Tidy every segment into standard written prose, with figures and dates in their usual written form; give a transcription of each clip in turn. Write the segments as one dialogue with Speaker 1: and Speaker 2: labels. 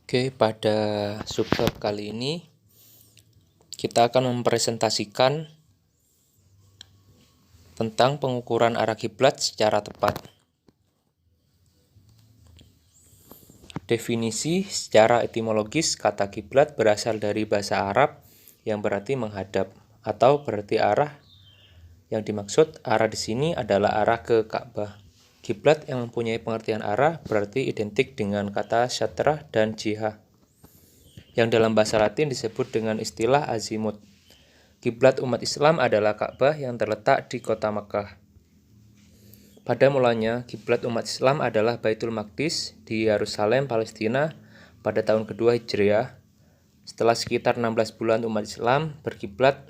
Speaker 1: Oke, pada subbab kali ini kita akan mempresentasikan tentang pengukuran arah kiblat secara tepat. Definisi secara etimologis kata kiblat berasal dari bahasa Arab yang berarti menghadap atau berarti arah. Yang dimaksud arah di sini adalah arah ke Ka'bah. Kiblat yang mempunyai pengertian arah berarti identik dengan kata syatrah dan jihah, yang dalam bahasa Latin disebut dengan istilah azimut. Kiblat umat Islam adalah Ka'bah yang terletak di kota Makkah. Pada mulanya, kiblat umat Islam adalah Baitul Maqdis di Yerusalem, Palestina pada tahun kedua Hijriah. Setelah sekitar 16 bulan umat Islam berkiblat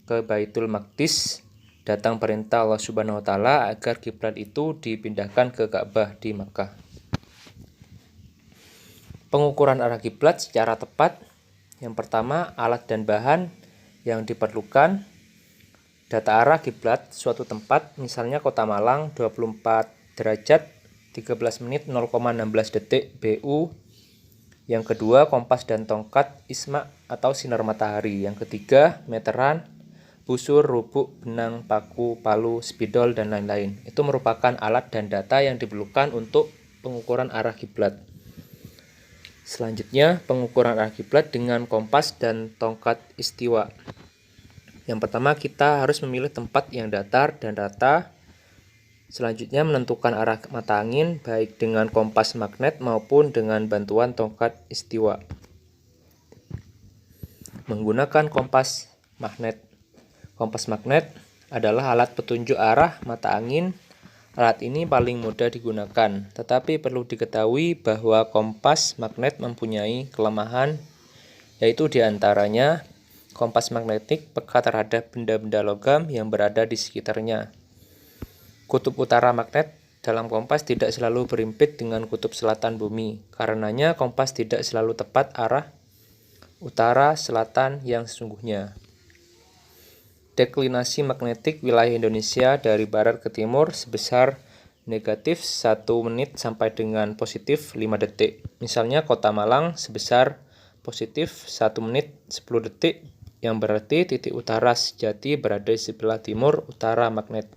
Speaker 1: ke Baitul Maqdis, datang perintah Allah Subhanahu wa taala agar kiblat itu dipindahkan ke Ka'bah di Makkah. Pengukuran arah kiblat secara tepat. Yang pertama, alat dan bahan yang diperlukan. Data arah kiblat suatu tempat, misalnya Kota Malang 24 derajat 13 menit 0,16 detik BU. Yang kedua, kompas dan tongkat isma atau sinar matahari. Yang ketiga, meteran, busur, rubuk, benang, paku, palu, spidol, dan lain-lain. Itu merupakan alat dan data yang diperlukan untuk pengukuran arah kiblat. Selanjutnya, pengukuran arah kiblat dengan kompas dan tongkat istiwa. Yang pertama, kita harus memilih tempat yang datar dan rata. Selanjutnya, menentukan arah mata angin baik dengan kompas magnet maupun dengan bantuan tongkat istiwa. Menggunakan kompas magnet. Kompas magnet adalah alat petunjuk arah mata angin. Alat ini paling mudah digunakan, tetapi perlu diketahui bahwa kompas magnet mempunyai kelemahan, yaitu diantaranya kompas magnetik peka terhadap benda-benda logam yang berada di sekitarnya. Kutub utara magnet dalam kompas tidak selalu berimpit dengan kutub selatan bumi, karenanya kompas tidak selalu tepat arah utara-selatan yang sesungguhnya. Deklinasi magnetik wilayah Indonesia dari barat ke timur sebesar negatif 1 menit sampai dengan positif 5 detik. Misalnya Kota Malang sebesar positif 1 menit 10 detik, yang berarti titik utara sejati berada di sebelah timur utara magnet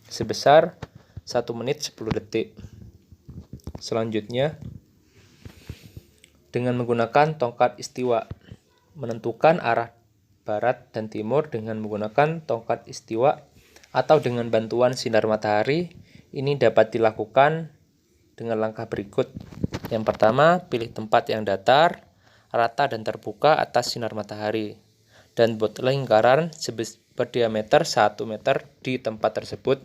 Speaker 1: sebesar 1 menit 10 detik. Selanjutnya, dengan menggunakan tongkat istiwa, menentukan arah barat dan timur dengan menggunakan tongkat istiwa atau dengan bantuan sinar matahari. Ini dapat dilakukan dengan langkah berikut. Yang pertama, pilih tempat yang datar, rata dan terbuka atas sinar matahari, dan buat lingkaran berdiameter 1 meter di tempat tersebut.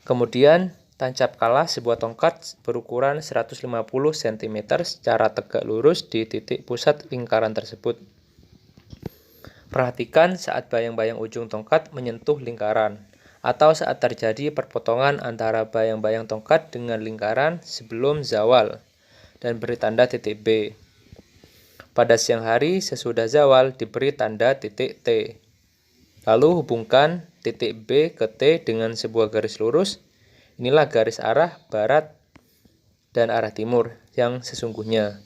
Speaker 1: Kemudian, tancapkanlah sebuah tongkat berukuran 150 cm secara tegak lurus di titik pusat lingkaran tersebut. Perhatikan saat bayang-bayang ujung tongkat menyentuh lingkaran, atau saat terjadi perpotongan antara bayang-bayang tongkat dengan lingkaran sebelum zawal, dan beri tanda titik B. Pada siang hari sesudah zawal diberi tanda titik T. Lalu hubungkan titik B ke T dengan sebuah garis lurus. Inilah garis arah barat dan arah timur yang sesungguhnya.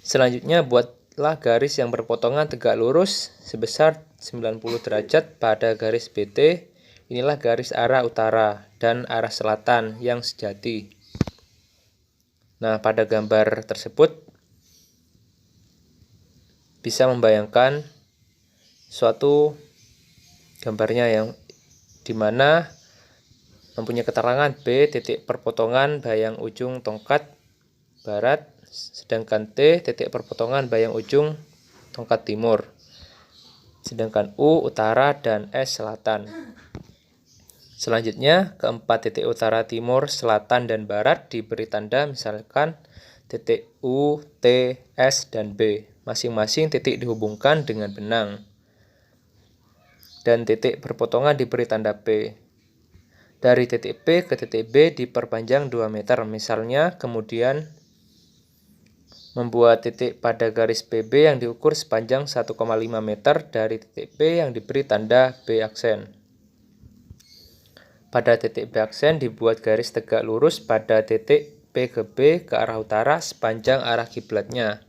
Speaker 1: Selanjutnya, buatlah garis yang berpotongan tegak lurus sebesar 90 derajat pada garis BT. Inilah garis arah utara dan arah selatan yang sejati. Nah, pada gambar tersebut bisa membayangkan suatu gambarnya yang dimana mempunyai keterangan B titik perpotongan bayang ujung tongkat barat, sedangkan T titik perpotongan bayang ujung tongkat timur, sedangkan U utara dan S selatan. Selanjutnya, keempat titik utara, timur, selatan, dan barat diberi tanda, misalkan titik U, T, S, dan B. Masing-masing titik dihubungkan dengan benang, dan titik berpotongan diberi tanda P. Dari titik P ke titik B diperpanjang 2 meter, misalnya, kemudian membuat titik pada garis PB yang diukur sepanjang 1,5 meter dari titik P yang diberi tanda B aksen. Pada titik B aksen dibuat garis tegak lurus pada titik P ke B ke arah utara sepanjang arah kiblatnya.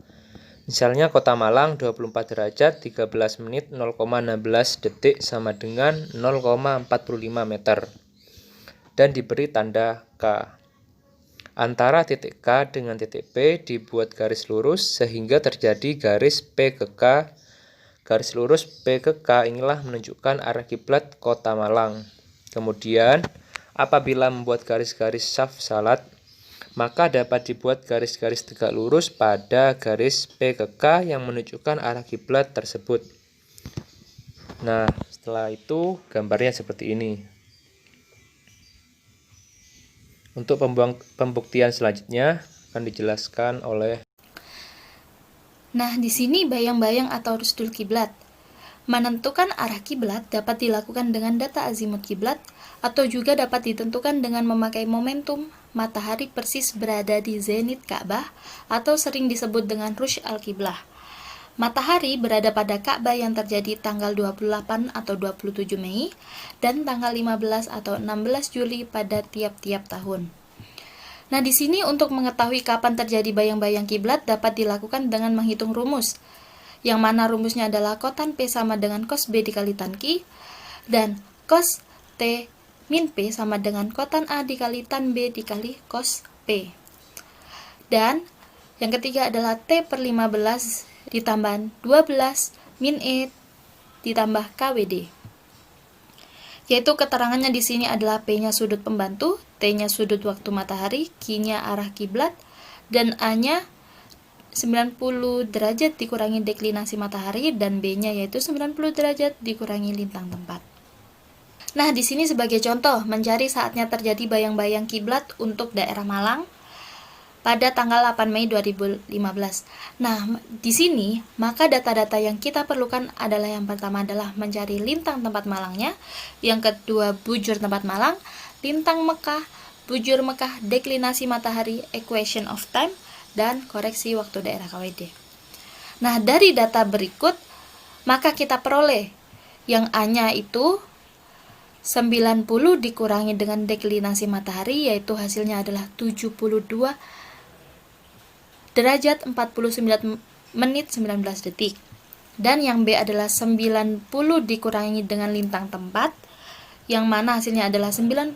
Speaker 1: Misalnya Kota Malang 24 derajat 13 menit 0,16 detik sama dengan 0,45 meter. Dan diberi tanda K. Antara titik K dengan titik P dibuat garis lurus sehingga terjadi garis P ke K. Garis lurus P ke K inilah menunjukkan arah kiblat Kota Malang. Kemudian, apabila membuat garis-garis shaft salat, maka dapat dibuat garis-garis tegak lurus pada garis P ke K yang menunjukkan arah kiblat tersebut. Nah, setelah itu gambarnya seperti ini. Untuk pembuktian selanjutnya akan dijelaskan oleh.
Speaker 2: Nah, di sini bayang-bayang atau rusdul kiblat. Menentukan arah kiblat dapat dilakukan dengan data azimut kiblat atau juga dapat ditentukan dengan memakai momentum matahari persis berada di zenit Ka'bah atau sering disebut dengan rush al-kiblah. Matahari berada pada Ka'bah yang terjadi tanggal 28 atau 27 Mei dan tanggal 15 atau 16 Juli pada tiap-tiap tahun. Nah, di sini untuk mengetahui kapan terjadi bayang-bayang kiblat dapat dilakukan dengan menghitung rumus, yang mana rumusnya adalah kotan P sama dengan cos B dikali tan Q, dan cos T min P sama dengan kotan A dikali tan B dikali cos P. Dan yang ketiga adalah T per 15 ditambah 12 min E ditambah KWD. Yaitu keterangannya di sini adalah P-nya sudut pembantu, T-nya sudut waktu matahari, Q-nya arah kiblat, dan A-nya 90 derajat dikurangi deklinasi matahari, dan B-nya yaitu 90 derajat dikurangi lintang tempat. Nah, di sini sebagai contoh, mencari saatnya terjadi bayang-bayang kiblat untuk daerah Malang pada tanggal 8 Mei 2015. Nah, di sini, maka data-data yang kita perlukan adalah yang pertama adalah mencari lintang tempat Malangnya, yang kedua bujur tempat Malang, lintang Mekah, bujur Mekah, deklinasi matahari, equation of time, dan koreksi waktu daerah KWD. Nah, dari data berikut, maka kita peroleh yang A-nya itu 90 dikurangi dengan deklinasi matahari, yaitu hasilnya adalah 72 derajat 49 menit 19 detik. Dan yang B adalah 90 dikurangi dengan lintang tempat, yang mana hasilnya adalah 97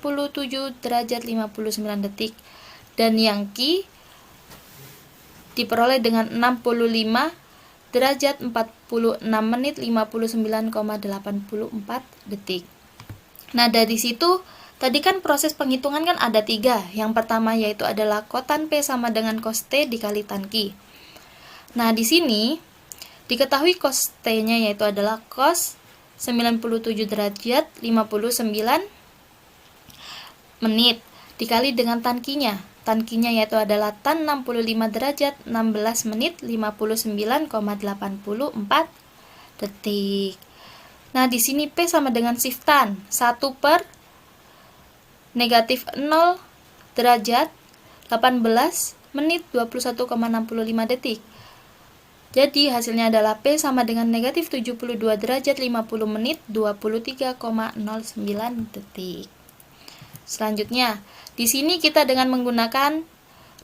Speaker 2: derajat 59 detik. Dan yang Q diperoleh dengan 65 derajat 46 menit 59,84 detik. Nah, dari situ tadi kan proses penghitungan kan ada 3. Yang pertama yaitu adalah kotan P sama dengan cos T dikali tan Q. Nah, di sini diketahui cos T-nya yaitu adalah cos 97 derajat 59 menit dikali dengan tan Q-nya. Tan Q-nya yaitu adalah tan 65 derajat 16 menit 59,84 detik. Nah, di sini P sama dengan shift tan 1 per negatif 0 derajat 18 menit 21,65 detik. Jadi hasilnya adalah P sama dengan negatif 72 derajat 50 menit 23,09 detik. Selanjutnya, di sini kita dengan menggunakan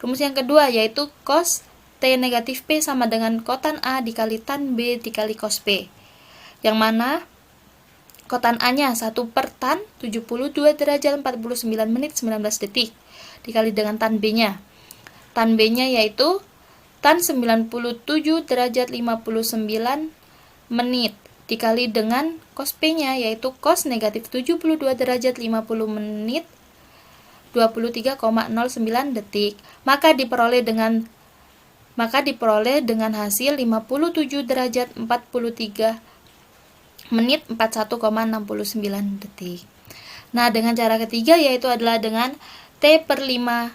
Speaker 2: rumus yang kedua yaitu cos T negatif P sama dengan kotan A dikali tan B dikali cos P. Yang mana kotan A-nya 1 per tan 72 derajat 49 menit 19 detik dikali dengan tan B-nya. Tan B-nya yaitu tan 97 derajat 59 menit dikali dengan cos P-nya yaitu cos negatif 72 derajat 50 menit 23,09 detik. Maka diperoleh dengan hasil 57 derajat 43 menit 41,69 detik. Nah, dengan cara ketiga yaitu adalah dengan T per 15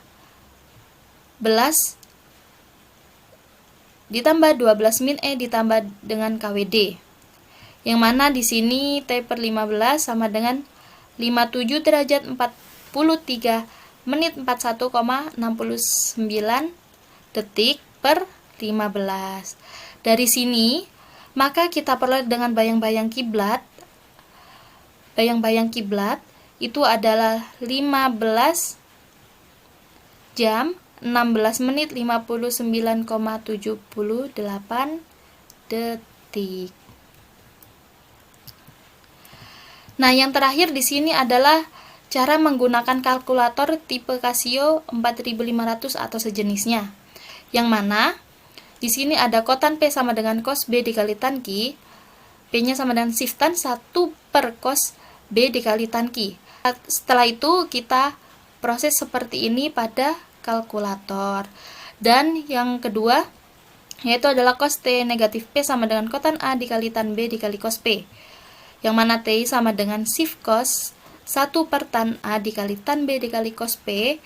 Speaker 2: ditambah 12 min E ditambah dengan KWD. Yang mana di sini T per 15 sama dengan 57 derajat 43 menit 41,69 detik per 15. Dari sini maka kita peroleh dengan bayang-bayang kiblat. Bayang-bayang kiblat itu adalah 15 jam 16 menit 59,78 detik. Nah, yang terakhir di sini adalah cara menggunakan kalkulator tipe Casio 4500 atau sejenisnya. Yang mana di sini ada kotan P sama dengan cos B dikali tan Q. P-nya sama dengan sif tan 1 per cos B dikali tan Q. Setelah itu kita proses seperti ini pada kalkulator. Dan yang kedua yaitu adalah cos T negatif P sama dengan kotan A dikali tan B dikali cos P. Yang mana T sama dengan sif cos 1 per tan A dikali tan B dikali cos P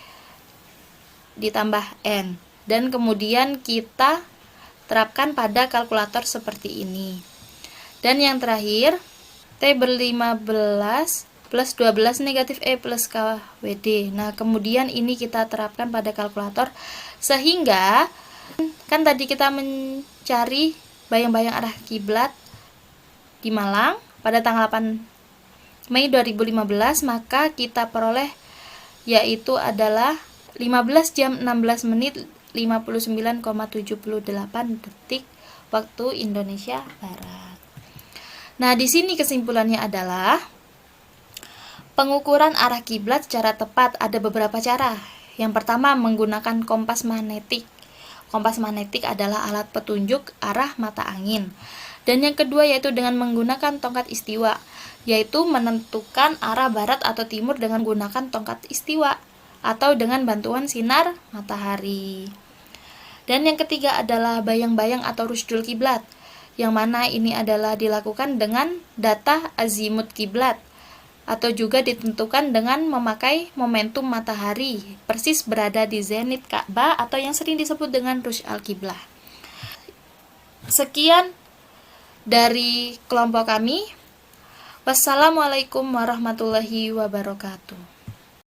Speaker 2: ditambah N. Dan kemudian kita terapkan pada kalkulator seperti ini. Dan yang terakhir, T ber-15 plus 12 negatif E plus KWD. Nah, kemudian ini kita terapkan pada kalkulator, sehingga kan tadi kita mencari bayang-bayang arah kiblat di Malang pada tanggal 8 Mei 2015, maka kita peroleh yaitu adalah 15 jam 16 menit 59,78 detik waktu Indonesia Barat. Nah, di sini kesimpulannya adalah pengukuran arah kiblat secara tepat ada beberapa cara. Yang pertama, menggunakan kompas magnetik. Kompas magnetik adalah alat petunjuk arah mata angin. Dan yang kedua yaitu dengan menggunakan tongkat istiwa, yaitu menentukan arah barat atau timur dengan menggunakan tongkat istiwa atau dengan bantuan sinar matahari. Dan yang ketiga adalah bayang-bayang atau rusdul kiblat, yang mana ini adalah dilakukan dengan data azimut kiblat atau juga ditentukan dengan memakai momentum matahari persis berada di zenit Ka'bah atau yang sering disebut dengan rush al-kiblah. Sekian dari kelompok kami. Wassalamualaikum warahmatullahi wabarakatuh.